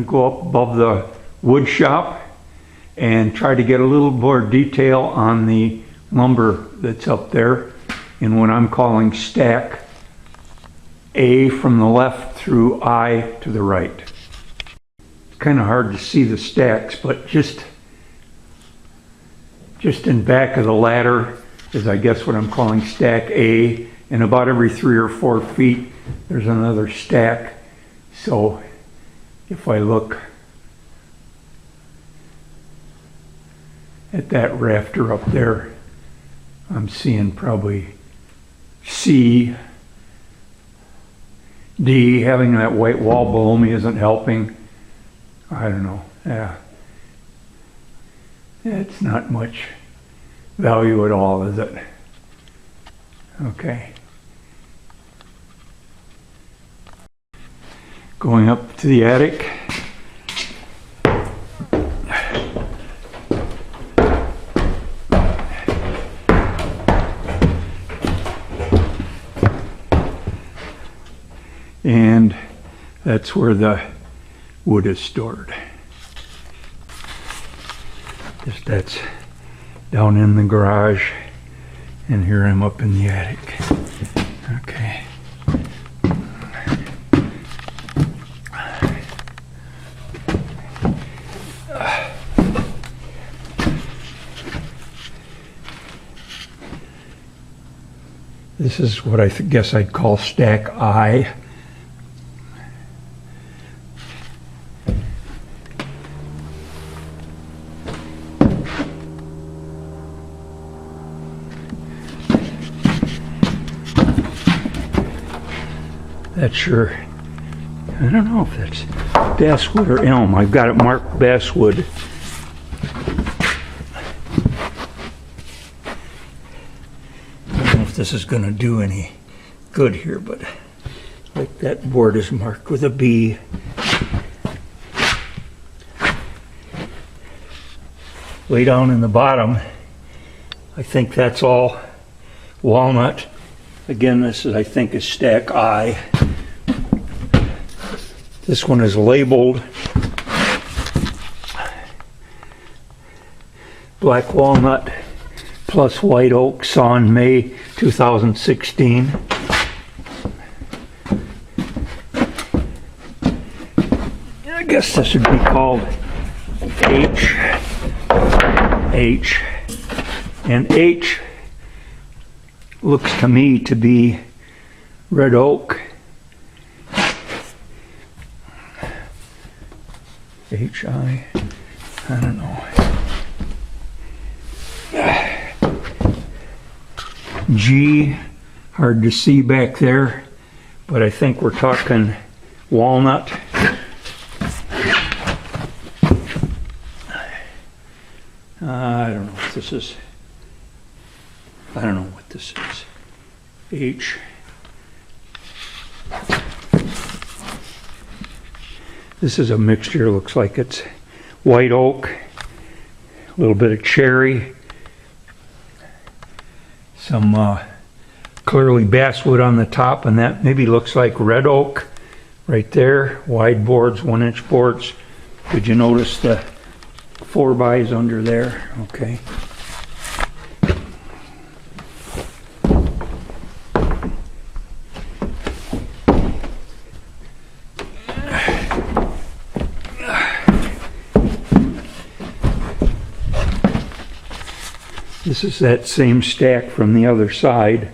go up above the wood shop and try to get a little more detail on the lumber that's up there in what I'm calling stack A from the left through I to the right. It's kind of hard to see the stacks, but just in back of the ladder is, I guess, what I'm calling stack A, and about every 3 or 4 feet there's another stack. So if I look at that rafter up there, I'm seeing probably C, D. Having that white wall below me isn't helping. I don't know. Yeah, it's not much value at all, is it? Okay. Going up to the attic. And that's where the wood is stored. That's down in the garage, and here I'm up in the attic. Okay. This is what I guess I'd call stack I. That's sure, I don't know if that's basswood or elm. I've got it marked basswood. I don't know if this is going to do any good here, but like that board is marked with a B. Way down in the bottom, I think that's all walnut. Again, this is, I think, is stack I. This one is labeled black walnut plus white oak, Sawn, May 2016. I guess this would be called H. And H looks to me to be red oak. I don't know. G, hard to see back there, but I think we're talking walnut. I don't know if this is, I don't know what this is. H. This is a mixture, looks like it's white oak, a little bit of cherry, some clearly basswood on the top, and that maybe looks like red oak right there. Wide boards, 1-inch boards. Did you notice the 4x under there? Okay. This is that same stack from the other side,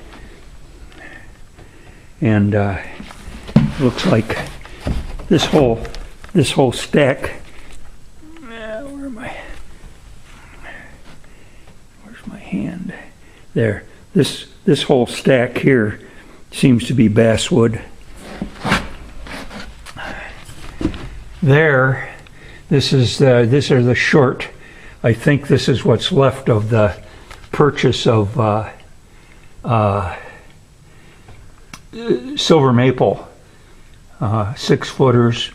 and looks like this whole stack. Where's my hand? There. This whole stack here seems to be basswood. There. These are the short. I think this is what's left of the purchase of silver maple, 6-footers,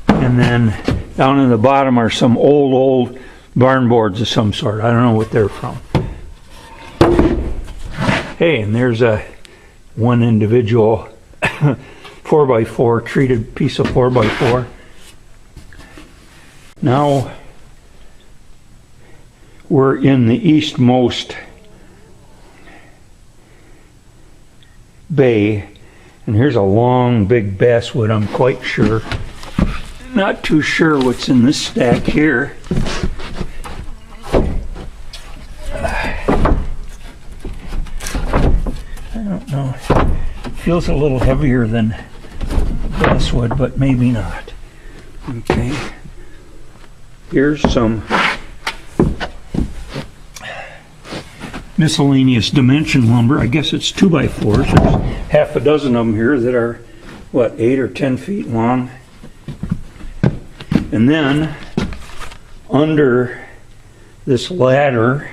and then down in the bottom are some old barn boards of some sort. I don't know what they're from. Hey, and there's one individual 4x4, treated piece of 4x4. Now we're in the eastmost bay, and here's a long big basswood. I'm quite sure, not too sure what's in this stack here. I don't know, it feels a little heavier than basswood, but maybe not. Okay, here's some miscellaneous dimension lumber. I guess it's 2x4s. There's half a dozen of them here that are, what, 8 or 10 feet long. And then under this ladder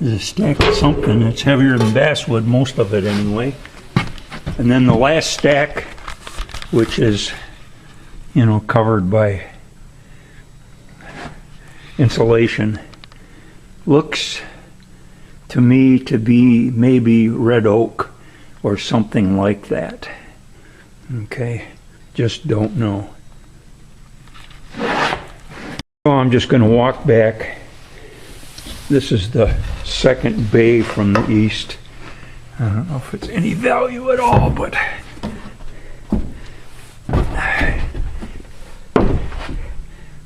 is a stack of something that's heavier than basswood, most of it anyway. And then the last stack, which is, you know, covered by insulation, looks to me to be maybe red oak or something like that. Okay, just don't know. So I'm just going to walk back. This is the second bay from the east. I don't know if it's any value at all, but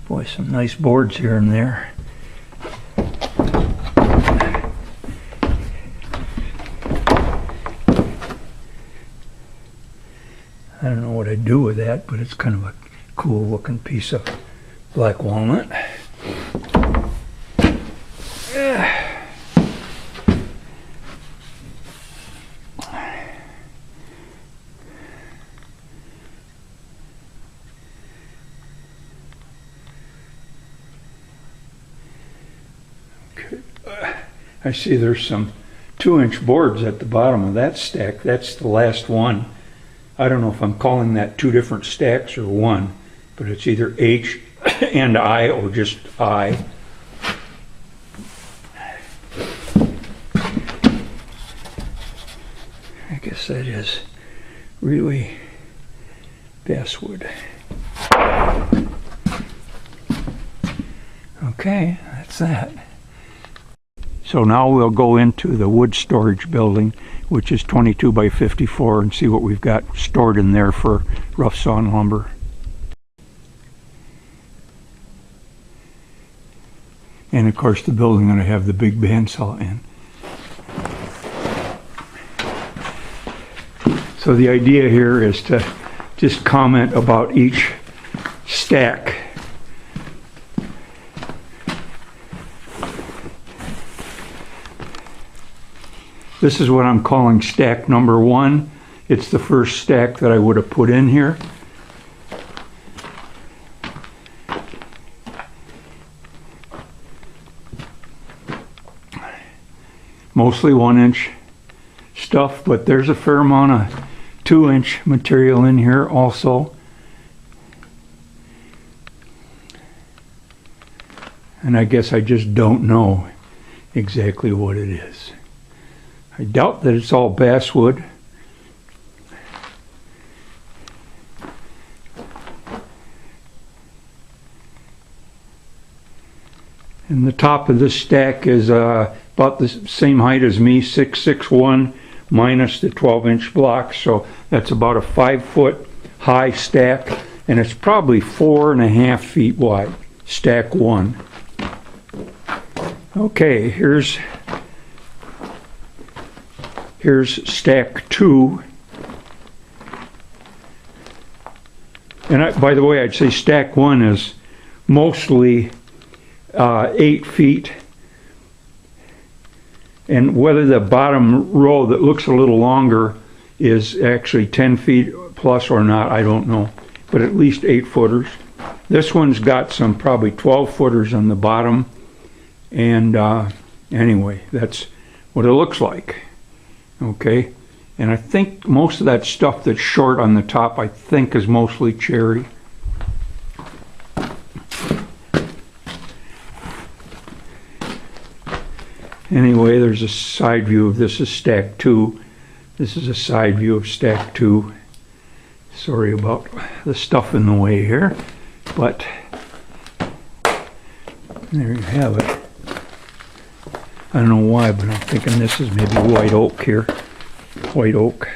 boy, some nice boards here and there. I don't know what I'd do with that, but it's kind of a cool looking piece of black walnut. I see there's some 2-inch boards at the bottom of that stack. That's the last one. I don't know if I'm calling that 2 different stacks or one, but it's either H and I or just I. I guess that is really basswood. Okay, that's that. So now we'll go into the wood storage building, which is 22 by 54, and see what we've got stored in there for rough sawn lumber. And of course the building going to have the big bandsaw in. So the idea here is to just comment about each stack. This is what I'm calling stack number 1. It's the first stack that I would have put in here. Mostly 1-inch stuff, but there's a fair amount of 2-inch material in here also. And I guess I just don't know exactly what it is. I doubt that it's all basswood. And the top of this stack is about the same height as me, 6'6" minus the 12-inch block, so that's about a 5-foot high stack, and it's probably 4.5 feet wide, stack 1. Okay, here's stack 2. And by the way, I'd say stack 1 is mostly 8 feet. And whether the bottom row that looks a little longer is actually 10 feet plus or not, I don't know. But at least 8 footers. This one's got some probably 12 footers on the bottom. And anyway, that's what it looks like. Okay, and I think most of that stuff that's short on the top, I think, is mostly cherry. Anyway, there's a side view of this is stack 2. This is a side view of stack 2. Sorry about the stuff in the way here, but there you have it. I don't know why, but I'm thinking this is maybe white oak here. White oak.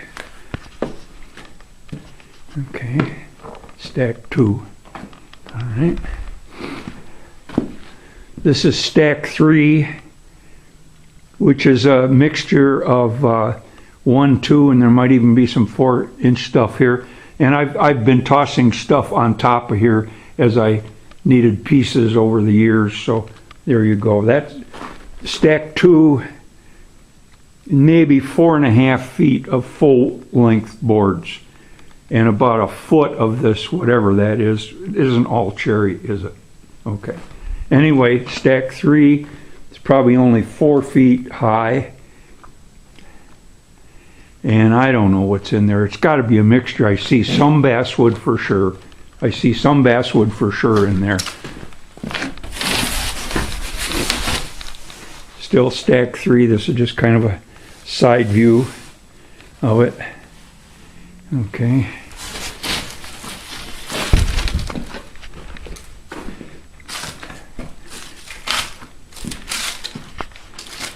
Okay, stack 2. All right. This is stack 3, which is a mixture of 1, 2, and there might even be some 4-inch stuff here. And I've been tossing stuff on top of here as I needed pieces over the years. So there you go. That's stack 2, maybe 4.5 feet of full length boards, and about a foot of this, whatever that is. It isn't all cherry, is it? Okay. Anyway, stack 3, it's probably only 4 feet high. And I don't know what's in there. It's got to be a mixture. I see some basswood for sure. I see some basswood for sure in there. Still stack 3. This is just kind of a side view of it. Okay.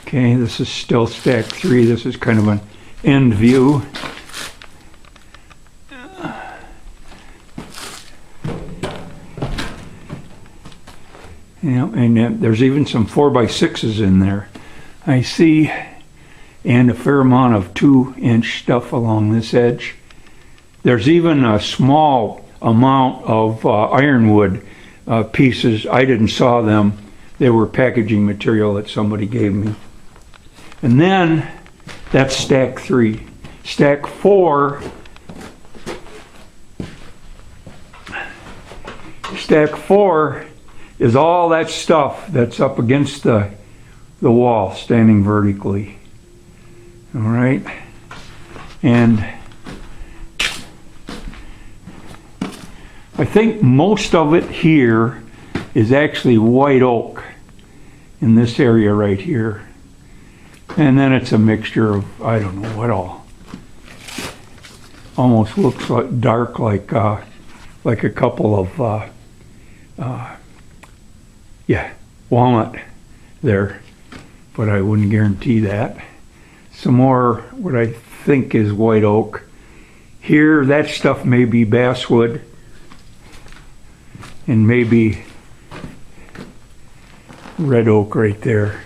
Okay, this is still stack 3. This is kind of an end view. Yeah, and there's even some 4x6s in there, I see, and a fair amount of 2-inch stuff along this edge. There's even a small amount of ironwood pieces. I didn't saw them. They were packaging material that somebody gave me. And then that's stack 3. Stack 4. Stack 4 is all that stuff that's up against the wall, standing vertically. All right, and I think most of it here is actually white oak in this area right here. And then it's a mixture of, I don't know what all. Almost looks like dark, like a couple of, yeah, walnut there. But I wouldn't guarantee that. Some more what I think is white oak. Here, that stuff may be basswood. And maybe red oak right there.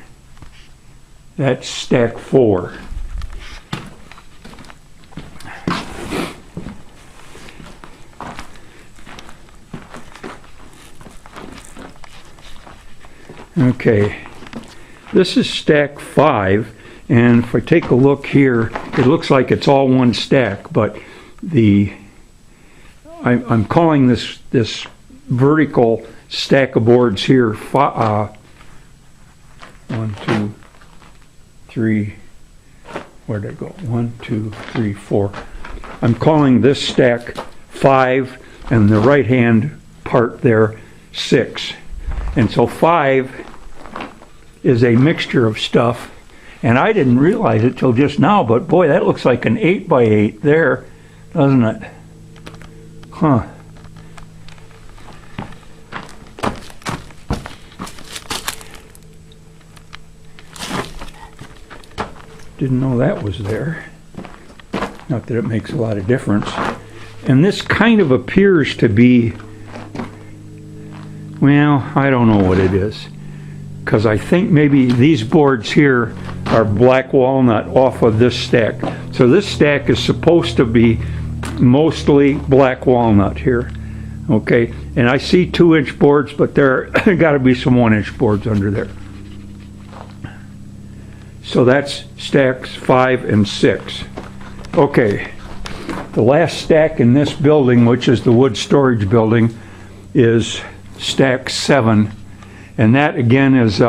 That's stack 4. Okay, this is stack 5, and if I take a look here, it looks like it's all one stack, but I'm calling this vertical stack of boards here 1, 2, 3, where'd I go? 1, 2, 3, 4. I'm calling this stack 5, and the right hand part there 6. And so 5 is a mixture of stuff, and I didn't realize it till just now, but boy, that looks like an 8x8 there, doesn't it? Huh. Didn't know that was there. Not that it makes a lot of difference. And this kind of appears to be, well, I don't know what it is, because I think maybe these boards here are black walnut off of this stack. So this stack is supposed to be mostly black walnut here. Okay, and I see 2-inch boards, but there got to be some 1-inch boards under there. So that's stacks 5 and 6. Okay, the last stack in this building, which is the wood storage building, is stack 7, and that again is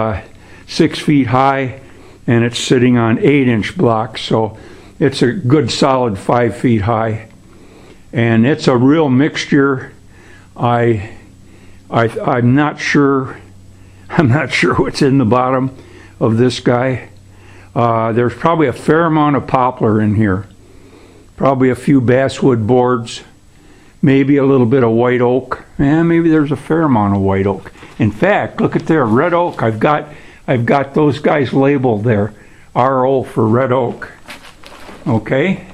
6 feet high, and it's sitting on 8-inch blocks, so it's a good solid 5 feet high, and it's a real mixture. I'm not sure what's in the bottom of this guy. There's probably a fair amount of poplar in here. Probably a few basswood boards. Maybe a little bit of white oak. And maybe there's a fair amount of white oak. In fact, look at there, red oak. I've got those guys labeled there. RO for red oak. Okay?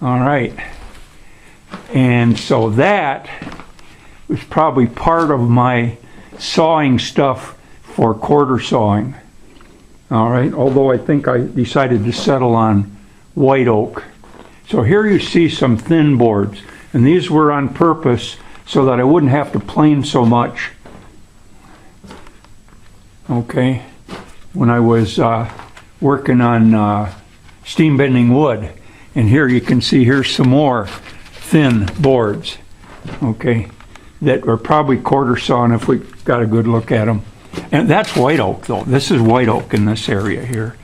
All right. And so that was probably part of my sawing stuff for quarter sawing. All right, although I think I decided to settle on white oak. So here you see some thin boards, and these were on purpose so that I wouldn't have to plane so much. Okay, when I was working on steam bending wood. And here you can see here's some more thin boards, okay, that are probably quarter sawn if we got a good look at them. And that's white oak though. This is white oak in this area here.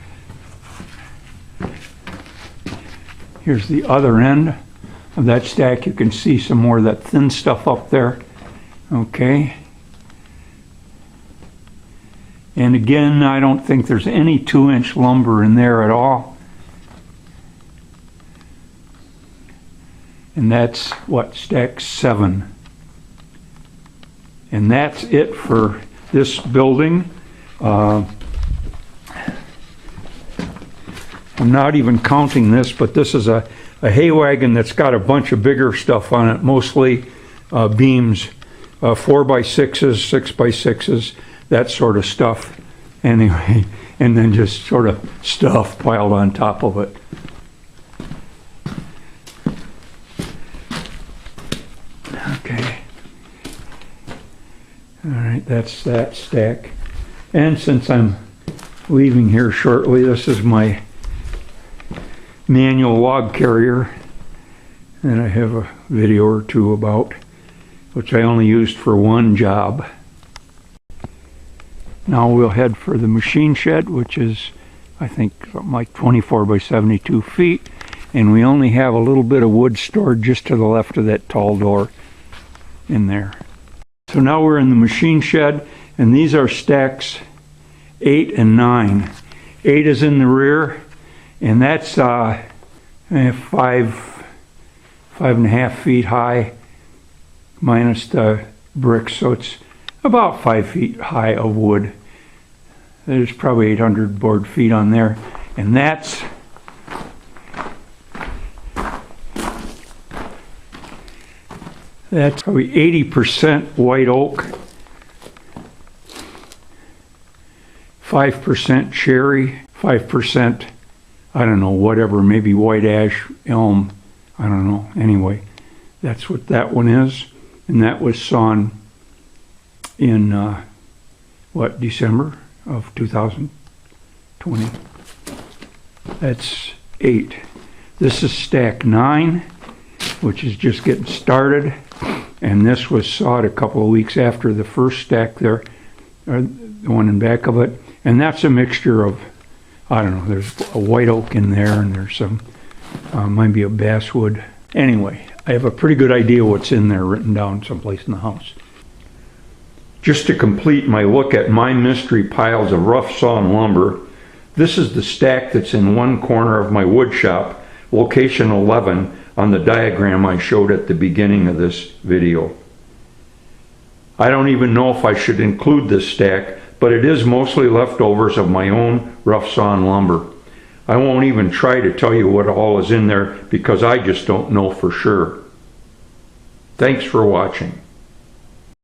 Here's the other end of that stack. You can see some more of that thin stuff up there. Okay. And again, I don't think there's any 2-inch lumber in there at all. And that's what, stack 7. And that's it for this building. I'm not even counting this, but this is a hay wagon that's got a bunch of bigger stuff on it, mostly beams, 4x6s, 6x6s, that sort of stuff. Anyway, and then just sort of stuff piled on top of it. Okay. All right, that's that stack. And since I'm leaving here shortly, this is my manual log carrier that I have a video or two about, which I only used for one job. Now we'll head for the machine shed, which is, I think, something like 24 by 72 feet. And we only have a little bit of wood stored just to the left of that tall door in there. So now we're in the machine shed, and these are stacks 8 and 9. 8 is in the rear, and that's 5.5 feet high, minus the bricks, so it's about 5 feet high of wood. There's probably 800 board feet on there, and that's probably 80% white oak, 5% cherry, 5%, I don't know, whatever, maybe white ash, elm, I don't know. Anyway, that's what that one is, and that was sawn in December of 2020. That's 8. This is stack 9, which is just getting started, and this was sawed a couple of weeks after the first stack there, or the one in back of it. And that's a mixture of, I don't know, there's a white oak in there, and there's some might be a basswood. Anyway, I have a pretty good idea what's in there written down someplace in the house. Just to complete my look at my mystery piles of rough sawn lumber, this is the stack that's in one corner of my wood shop, location 11, on the diagram I showed at the beginning of this video. I don't even know if I should include this stack, but it is mostly leftovers of my own rough sawn lumber. I won't even try to tell you what all is in there because I just don't know for sure. Thanks for watching.